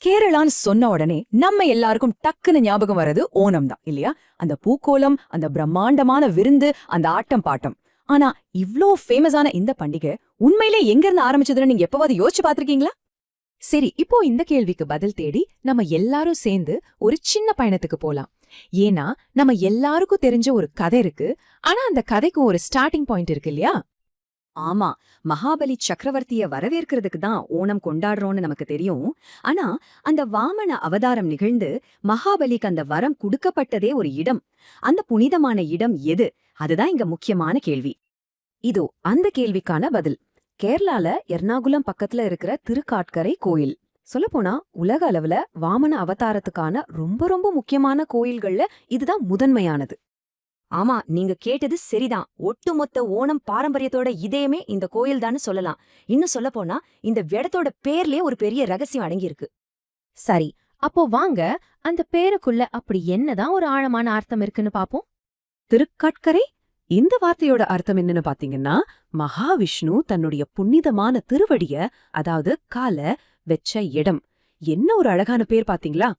கேரளான்னு சொன்ன உடனே நம்ம எல்லாருக்கும் டக்குன்னு ஞாபகம் வர்றது ஓணம் தான் இல்லையா? அந்த பூக்கோலம், அந்த பிரம்மாண்டமான விருந்து, அந்த ஆட்டம் பாட்டம். ஆனா இவ்ளோ ஃபேமஸான இந்த பண்டிகை உண்மையிலே எங்க இருந்து ஆரம்பிச்சதுன்னு நீங்க எப்பவாவது யோசிச்சு பாத்திருக்கீங்களா? சரி, இப்போ இந்த கேள்விக்கு பதில் தேடி நம்ம எல்லாரும் சேர்ந்து ஒரு சின்ன பயணத்துக்கு போலாம். ஏன்னா நம்ம எல்லாருக்கும் தெரிஞ்ச ஒரு கதை இருக்கு. ஆனா அந்த கதைக்கு ஒரு ஸ்டார்டிங் பாயிண்ட் இருக்கு இல்லையா? ஆமா, மகாபலி சக்கரவர்த்திய வரவேற்கிறதுக்கு தான் ஓணம் கொண்டாடுறோம்னு நமக்கு தெரியும். ஆனா அந்த வாமன அவதாரம் நிகழ்ந்து மகாபலிக்கு அந்த வரம் குடுக்கப்பட்டதே ஒரு இடம். அந்த புனிதமான இடம் எது? அதுதான் இங்க முக்கியமான கேள்வி. இதோ அந்த கேள்விக்கான பதில். கேரளால எர்ணாகுளம் பக்கத்துல இருக்கிற திருக்காட்கரை கோயில். சொல்லப்போனா உலக அளவுல வாமன அவதாரத்துக்கான ரொம்ப ரொம்ப முக்கியமான கோயில்கள்ல இதுதான் முதன்மையானது. ஆமா, நீங்க கேட்டது சரிதான். ஒட்டுமொத்த ஓணம் பாரம்பரியத்தோட இதயமே இந்த கோயில்தான்னு சொல்லலாம். இன்னும் சொல்லப்போனா இந்த இடத்தோட பேர்லயே ஒரு பெரிய ரகசியம் அடங்கியிருக்கு. சரி, அப்போ வாங்க அந்த பேருக்குள்ள அப்படி என்னதான் ஒரு ஆழமான அர்த்தம் இருக்குன்னு பாப்போம். திருக்காட்கரை, இந்த வார்த்தையோட அர்த்தம் என்னன்னு பாத்தீங்கன்னா, மகாவிஷ்ணு தன்னுடைய புனிதமான திருவடிய, அதாவது கால வெச்ச இடம். என்ன ஒரு அழகான பேர் பாத்தீங்களா?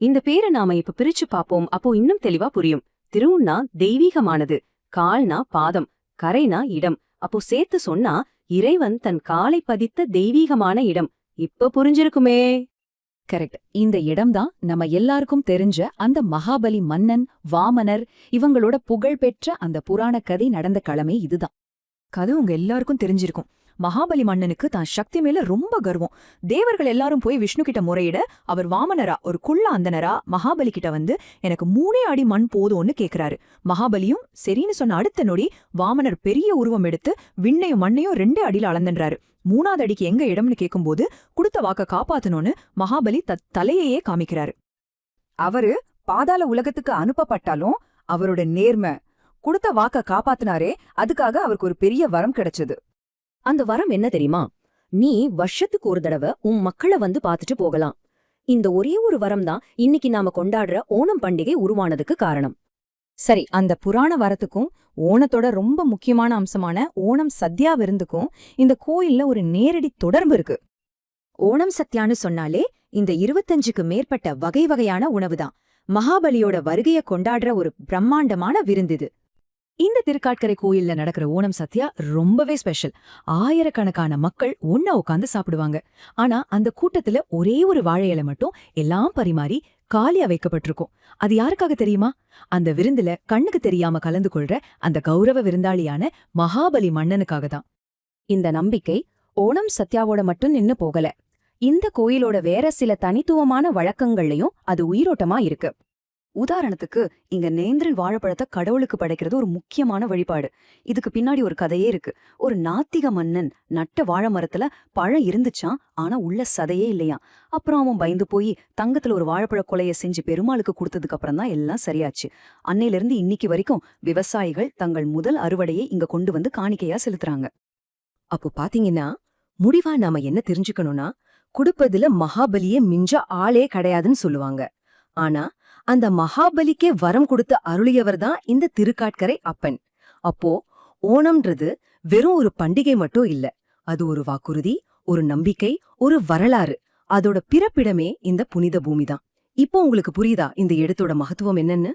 இந்த பேரை நாம இப்ப பிரிச்சு பாப்போம். அப்போ இன்னும் தெளிவா புரியும். திருவுன்னா தெய்வீகமானது, கால்னா பாதம், கரைனா இடம். அப்போ சேர்த்து சொன்னா இறைவன் தன் காலை பதித்த தெய்வீகமான இடம். இப்ப புரிஞ்சிருக்குமே. கரெக்ட். இந்த இடம்தான் நம்ம எல்லாருக்கும் தெரிஞ்ச அந்த மகாபலி மன்னன், வாமனர் இவங்களோட புகழ்பெற்ற அந்த புராண கதை நடந்த களமே இதுதான். கதை உங்க எல்லாருக்கும் தெரிஞ்சிருக்கும். மகாபலி மன்னனுக்கு தான் சக்தி மேல ரொம்ப கர்வம். தேவர்கள் எல்லாரும் போய் விஷ்ணு கிட்ட முறையிட, அவர் வாமனரா ஒரு குள்ள அந்தனரா மகாபலி கிட்ட வந்து எனக்கு 3 அடி மண் போதும்னு கேக்குறாரு. மகாபலியும் சரின்னு சொன்ன அடுத்த நொடி வாமனர் பெரிய உருவம் எடுத்து விண்ணையும் மண்ணையும் 2 அடியில அளந்துன்றாரு. 3வது அடிக்கு எங்க இடம்னு கேக்கும்போது குடுத்த வாக்க காப்பாத்தணும்னு மகாபலி தலையையே காமிக்கிறாரு. அவரு பாதாள உலகத்துக்கு அனுப்பப்பட்டாலும் அவரோட நேர்மை, குடுத்த வாக்க காப்பாத்தினாரே, அதுக்காக அவருக்கு ஒரு பெரிய வரம் கிடைச்சது. அந்த வரம் என்ன தெரியுமா? நீ வருஷத்துக்கு ஒரு தடவை உன் மக்களை வந்து பாத்துட்டு போகலாம். இந்த ஒரே ஒரு வரம் தான் இன்னைக்கு நாம கொண்டாடுற ஓணம் பண்டிகை உருவானதுக்கு காரணம். சரி, அந்த புராண வரத்துக்கும் ஓணத்தோட ரொம்ப முக்கியமான அம்சமான ஓணம் சத்யா விருந்துக்கும் இந்த கோயில்ல ஒரு நேரடி தொடர்பு இருக்கு. ஓணம் சத்யான்னு சொன்னாலே இந்த 25க்கு மேற்பட்ட வகை வகையான உணவுதான். மகாபலியோட வருகைய கொண்டாடுற ஒரு பிரம்மாண்டமான விருந்து இது. இந்த திருக்காட்கரை கோயில்ல நடக்கிற ஓணம் சத்யா ரொம்பவே ஸ்பெஷல். ஆயிரக்கணக்கான மக்கள் ஒன்னா உட்காந்து சாப்பிடுவாங்க. ஆனா அந்த கூட்டத்துல ஒரே ஒரு வாழை இலை மட்டும் எல்லாம் பரிமாறி காலியா வைக்கப்பட்டிருக்கும். அது யாருக்காக தெரியுமா? அந்த விருந்துல கண்ணுக்கு தெரியாம கலந்து கொள்ற அந்த கௌரவ விருந்தாளியான மகாபலி மன்னனுக்காக தான். இந்த நம்பிக்கை ஓணம் சத்யாவோட மட்டும் நின்னு போகல. இந்த கோயிலோட வேற சில தனித்துவமான வழக்கங்கள்லயும் அது உயிரோட்டமா இருக்கு. உதாரணத்துக்கு, இங்க நேந்திரன் வாழைப்பழத்தை கடவுளுக்கு படைக்கிறது ஒரு முக்கியமான வழிபாடு. இதுக்கு பின்னாடி ஒரு கதையே இருக்கு. ஒரு நாத்திக மன்னன் நட்ட வாழை மரத்துல பழம் இருந்துச்சான், ஆனா உள்ள சதையே இல்லையா. அப்புறம் அவன் பயந்து போய் தங்கத்துல ஒரு வாழைப்பழ கொலைய செஞ்சு பெருமாளுக்கு கொடுத்ததுக்கு அப்புறம் தான் எல்லாம் சரியாச்சு. அன்னையில இருந்து இன்னைக்கு வரைக்கும் விவசாயிகள் தங்கள் முதல் அறுவடையை இங்க கொண்டு வந்து காணிக்கையா செலுத்துறாங்க. அப்போ பாத்தீங்கன்னா, முடிவா நாம என்ன தெரிஞ்சுக்கணும்னா, குடுப்பதுல மகாபலியே மிஞ்ச ஆளே கிடையாதுன்னு சொல்லுவாங்க. ஆனா அந்த மகாபலிக்கே வரம் கொடுத்து அருளியவர் தான் இந்த திருக்காட்கரை அப்பன். அப்போ ஓணம்ன்றது வெறும் ஒரு பண்டிகை மட்டும் இல்ல, அது ஒரு வாக்குறுதி, ஒரு நம்பிக்கை, ஒரு வரலாறு. அதோட பிறப்பிடமே இந்த புனித பூமிதான். இப்போ உங்களுக்கு புரியுதா இந்த இடத்தோட மகத்துவம் என்னன்னு?